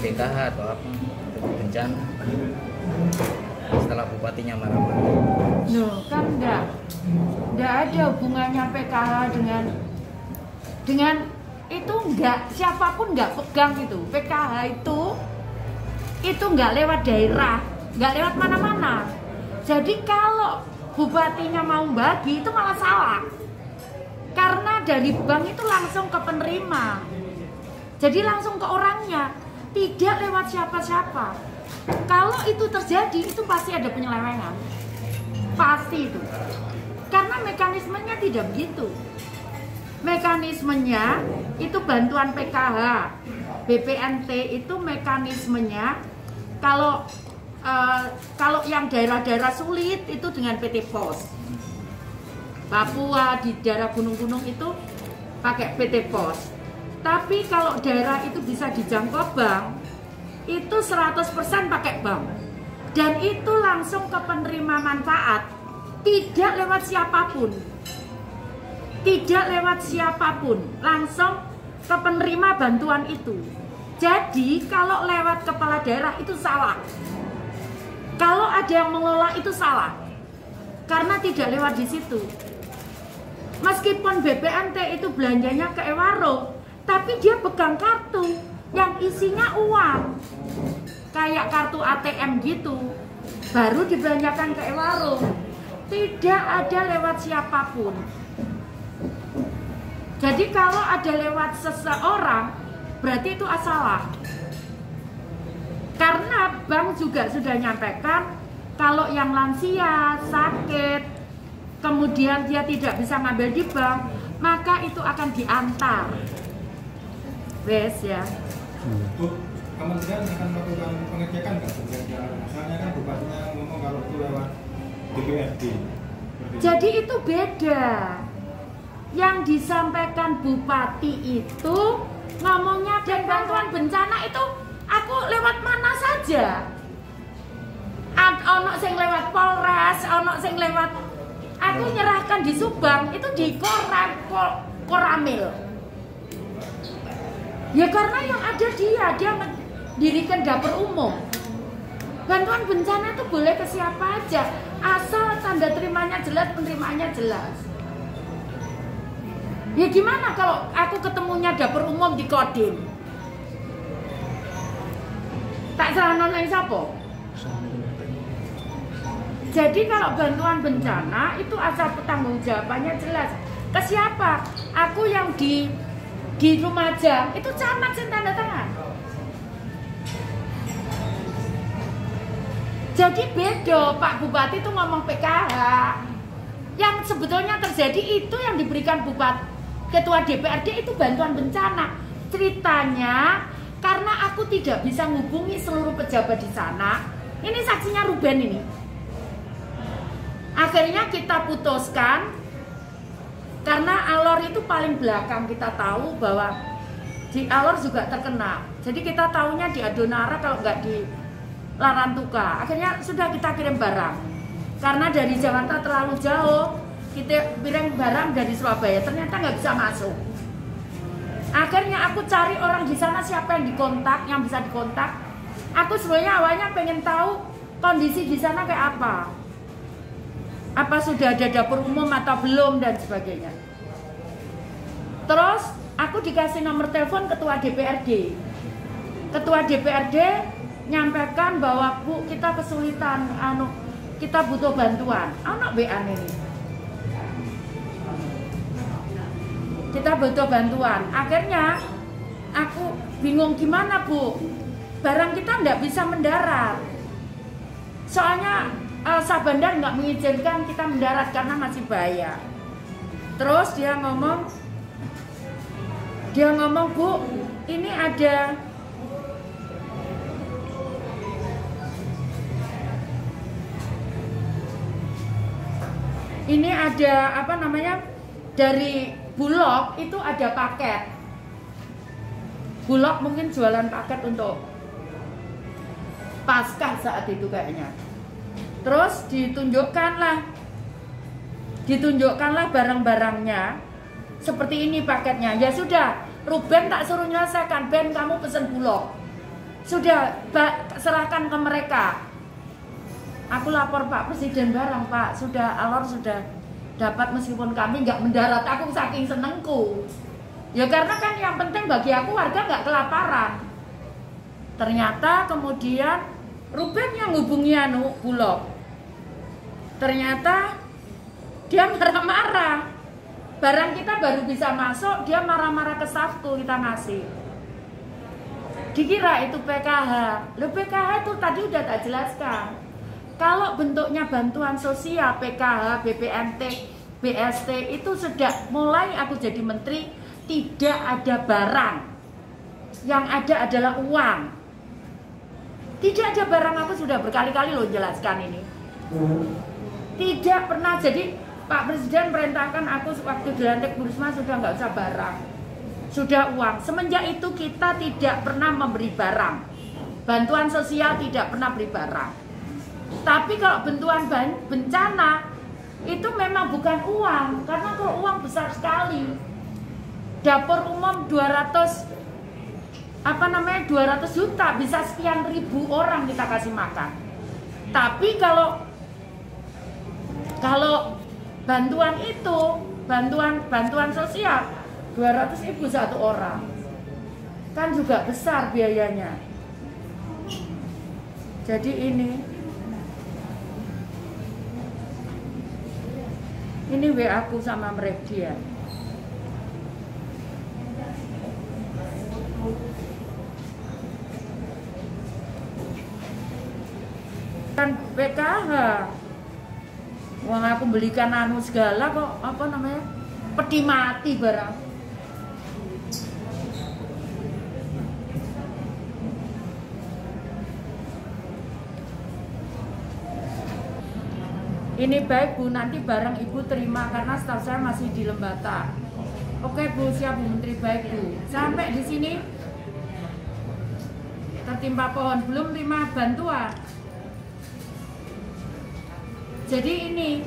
PKH atau apa untuk bencana setelah bupatinya marah-marah. Loh, kan enggak ada hubungannya PKH dengan itu, enggak, siapapun enggak pegang itu. PKH itu enggak lewat daerah, enggak lewat mana-mana. Jadi kalau bupatinya mau bagi itu malah salah. Karena dari bank itu langsung ke penerima. Jadi langsung ke orangnya, tidak lewat siapa-siapa. Kalau itu terjadi, itu pasti ada penyelewengan. Pasti itu. Karena mekanismenya tidak begitu. Mekanismenya itu bantuan PKH, BPNT itu mekanismenya kalau yang daerah-daerah sulit itu dengan PT POS. Papua di daerah gunung-gunung itu pakai PT POS. Tapi kalau daerah itu bisa dijangkau bank, itu 100% pakai bank. Dan itu langsung ke penerima manfaat, tidak lewat siapapun. Tidak lewat siapapun, langsung ke penerima bantuan itu. Jadi kalau lewat kepala daerah itu salah. Kalau ada yang mengelola itu salah. Karena tidak lewat di situ. Meskipun BPNT itu belanjanya ke e-warung, tapi dia pegang kartu yang isinya uang. Kayak kartu ATM gitu. Baru dibelanjakan ke e-warung. Tidak ada lewat siapapun. Jadi kalau ada lewat seseorang, berarti itu salah. Karena bank juga sudah nyampaikan kalau yang lansia, sakit, kemudian dia tidak bisa ngambil di bank, maka itu akan diantar. Wes ya. Bu, kementerian akan melakukan pengecekan nggak? Misalnya kan bupatinya ngomong kalau itu lewat DPRD. Jadi itu beda. Yang disampaikan bupati itu ngomongnya dan bantuan bencana itu aku lewat mana saja. Ono sing lewat Polres, ono sing lewat aku nyerahkan di Subang itu di Koramil. Ya karena yang ada dia mendirikan dapur umum. Bantuan bencana itu boleh ke siapa aja, asal tanda terimanya jelas, penerimanya jelas. Ya gimana kalau aku ketemunya dapur umum di Kodim? Tak salah nonton siapa? Jadi kalau bantuan bencana itu asal bertanggung jawabannya jelas. Ke siapa? Aku yang di Lumajang itu camat sing tanda tangan. Jadi beda, Pak Bupati itu ngomong PKH. Yang sebetulnya terjadi itu yang diberikan Ketua DPRD itu bantuan bencana. Ceritanya karena aku tidak bisa menghubungi seluruh pejabat di sana. Ini saksinya Ruben ini. Akhirnya kita putuskan karena Alor itu paling belakang, kita tahu bahwa di Alor juga terkena. Jadi kita tahunya di Adonara kalau nggak di Larantuka. Akhirnya sudah kita kirim barang. Karena dari Jakarta terlalu jauh, kita kirim barang dari Surabaya, ternyata nggak bisa masuk. Akhirnya aku cari orang di sana siapa yang dikontak, yang bisa dikontak. Aku sebenarnya awalnya pengen tahu kondisi di sana kayak apa. Apa sudah ada dapur umum atau belum dan sebagainya. Terus aku dikasih nomor telepon Ketua DPRD. Ketua DPRD nyampaikan bahwa Bu, kita kesulitan, kita butuh bantuan. Anak BA ini. Kita butuh bantuan. Akhirnya aku bingung gimana Bu, barang kita nggak bisa mendarat. Soalnya Sabandar nggak mengizinkan kita mendarat karena masih bahaya. Terus dia ngomong Bu, ini ada apa namanya, dari Bulog itu ada paket. Bulog mungkin jualan paket untuk Paskah saat itu kayaknya. Terus ditunjukkanlah barang-barangnya seperti ini paketnya. Ya sudah, Ruben tak suruh nyelesaikan, Ben kamu pesen Bulog. Sudah serahkan ke mereka. Aku lapor Pak Presiden barang, Pak, sudah alor sudah dapat meskipun kami nggak mendarat. Aku saking senengku. Ya karena kan yang penting bagi aku warga nggak kelaparan. Ternyata kemudian Ruben yang hubungi Bulog. Ternyata dia marah-marah. Barang kita baru bisa masuk, dia marah-marah ke stafku kita ngasih. Dikira itu PKH. Loh PKH itu tadi udah tak jelaskan. Kalau bentuknya bantuan sosial, PKH, BPNT, BST itu sudah mulai aku jadi menteri tidak ada barang. Yang ada adalah uang. Tidak ada barang, aku sudah berkali-kali loh jelaskan ini. Tidak pernah. Jadi Pak Presiden perintahkan aku waktu dilantik Bu Risma sudah nggak usah barang, sudah uang. Semenjak itu kita tidak pernah memberi barang. Bantuan sosial tidak pernah beri barang. Tapi kalau bantuan bencana itu memang bukan uang, karena kalau uang besar sekali. Dapur umum 200 juta, bisa sekian ribu orang kita kasih makan. Tapi kalau bantuan itu, bantuan sosial 200.000 satu orang, kan juga besar biayanya. Jadi ini WA aku sama mereka. Kan PKH, uang aku belikan segala kok peti mati barang. Ini baik Bu, nanti barang Ibu terima karena staf saya masih di Lembata. Oke Bu, siap Bu Menteri, baik Bu. Sampai di sini tertimpa pohon, belum terima bantuan. Jadi ini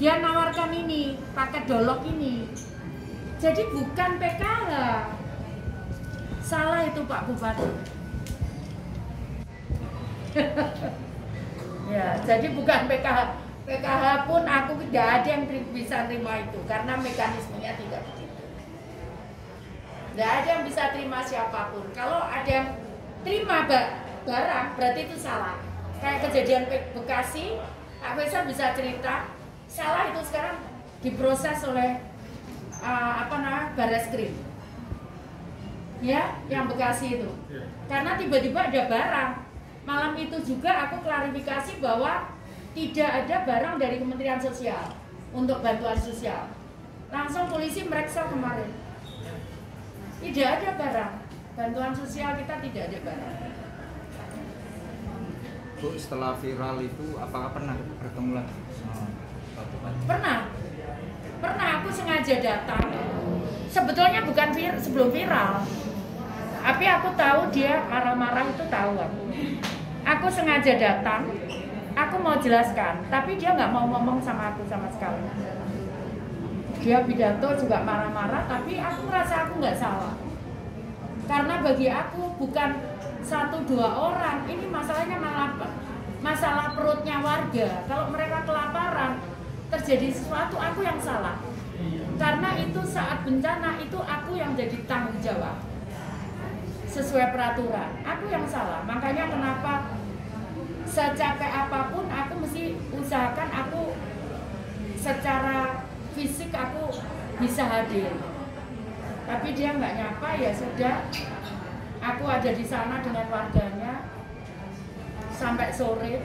dia nawarkan ini paket dolok ini. Jadi bukan PKH. Salah itu Pak Bupati. Ya, jadi bukan PKH. PKH pun aku tidak ada yang bisa terima itu karena mekanismenya tidak begitu. Tidak ada yang bisa terima siapapun. Kalau ada yang terima barang berarti itu salah. Kayak kejadian Bekasi, Pak Faisal bisa cerita, salah itu sekarang diproses oleh Barreskrim. Ya, yang Bekasi itu. Karena tiba-tiba ada barang. Malam itu juga aku klarifikasi bahwa tidak ada barang dari Kementerian Sosial untuk bantuan sosial. Langsung polisi meriksa kemarin. Tidak ada barang. Bantuan sosial kita tidak ada barang. Bu, setelah viral itu apakah pernah bertemu lagi sama Pak Bupati? Pernah aku sengaja datang. Sebetulnya bukan sebelum viral. Tapi aku tahu dia marah-marah itu tahu aku. Aku sengaja datang. Aku mau jelaskan, tapi dia nggak mau ngomong sama aku sama sekali. Dia pidato juga marah-marah, tapi aku merasa aku nggak salah. Karena bagi aku bukan 1-2 orang, ini masalahnya masalah perutnya warga. Kalau mereka kelaparan, terjadi sesuatu, aku yang salah. Karena itu saat bencana, itu aku yang jadi tanggung jawab. Sesuai peraturan, aku yang salah. Makanya kenapa secapek apapun aku mesti usahakan aku secara fisik aku bisa hadir. Tapi dia nggak nyapa, ya sudah. Aku ada di sana dengan warganya sampai sore.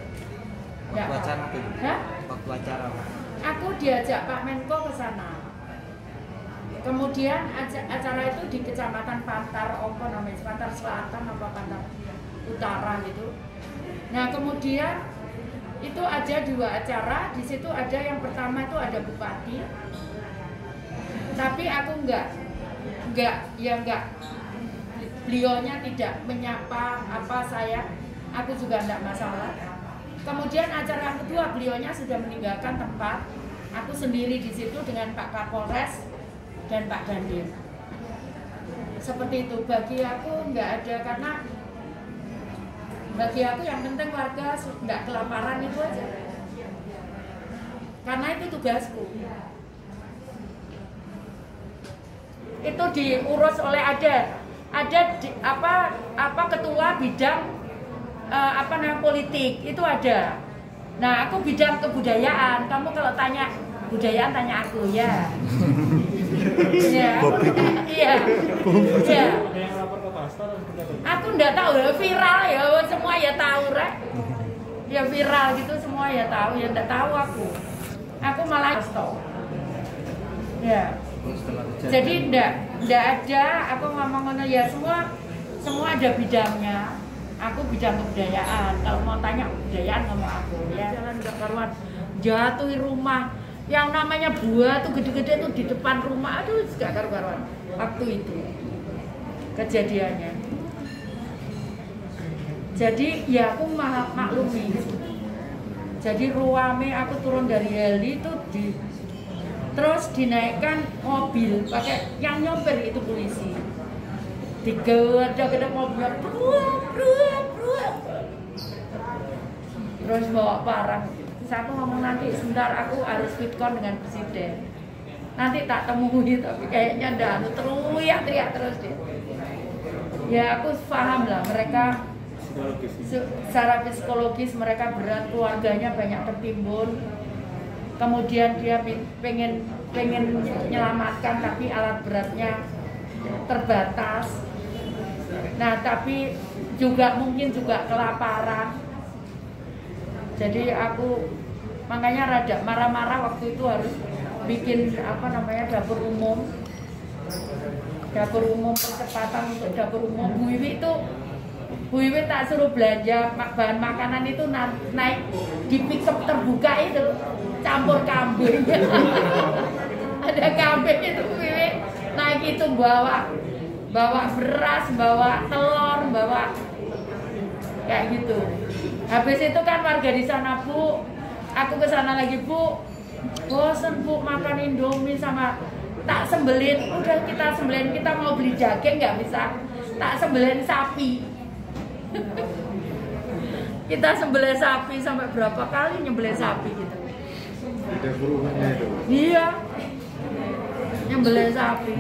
Waktu acara tuh? Waktu acara. Aku diajak Pak Menko ke sana. Kemudian acara itu di Kecamatan Pantar, Pantar Selatan apa Pantar Utara gitu. Nah kemudian itu ada 2 acara, di situ ada yang pertama itu ada Bupati, tapi aku enggak, beliaunya tidak menyapa saya, aku juga enggak masalah. Kemudian acara yang kedua beliaunya sudah meninggalkan tempat, aku sendiri di situ dengan Pak Kapolres dan Pak Dandim. Seperti itu, bagi aku enggak ada, karena Bagi aku yang penting warga nggak kelaparan itu aja. Karena itu tugasku. Itu diurus oleh ada ketua bidang politik itu ada. Nah, aku bidang kebudayaan. Kamu kalau tanya budayaan tanya aku ya. Iya. Iya. Iya. Aku enggak tahu ya, viral ya, semua ya tahu, Rek. Ya viral gitu semua ya tahu, ya enggak tahu aku. Aku malah stop. Ya. Jadi enggak ada aku ngomong ya semua ada bidangnya. Aku bidang kebudayaan. Kalau mau tanya kebudayaan ngomong aku ya. Jalan enggak karuan. Jatuhin rumah. Yang namanya buah tuh gede-gede tuh di depan rumah. Aduh, enggak karuan. Waktu itu kejadiannya. Jadi ya aku maklumi. Jadi ruame aku turun dari heli itu terus dinaikkan mobil pakai yang nyopir itu polisi. Digedor mobilnya bruak. Terus bawa barang. Terus aku ngomong nanti sebentar aku harus fitcon dengan presiden. Nanti tak temui tapi kayaknya dah teriak terus dia. Ya aku paham lah mereka secara psikologis mereka berat, keluarganya banyak tertimbun. Kemudian dia pengen menyelamatkan tapi alat beratnya terbatas. Nah, tapi juga mungkin juga kelaparan. Jadi aku makanya rada marah-marah waktu itu harus bikin dapur umum. Dapur umum percepatan untuk dapur umum. Bu Wiwi tak suruh belanja bahan makanan itu naik di pickup terbuka itu campur kambing. Ada kambing itu Bu Wiwi naik itu bawa beras, bawa telur, bawa kayak gitu. Habis itu kan warga di sana, Bu, aku ke sana lagi, Bu, bosen Bu makan Indomie sama tak sembelin. Udah kita sembelin, kita mau beli jagung nggak bisa, tak sembelin sapi. Kita sembelih sapi sampai berapa kali nyembelih sapi gitu. Ada perubahannya itu. Iya. Nyembelih sapi.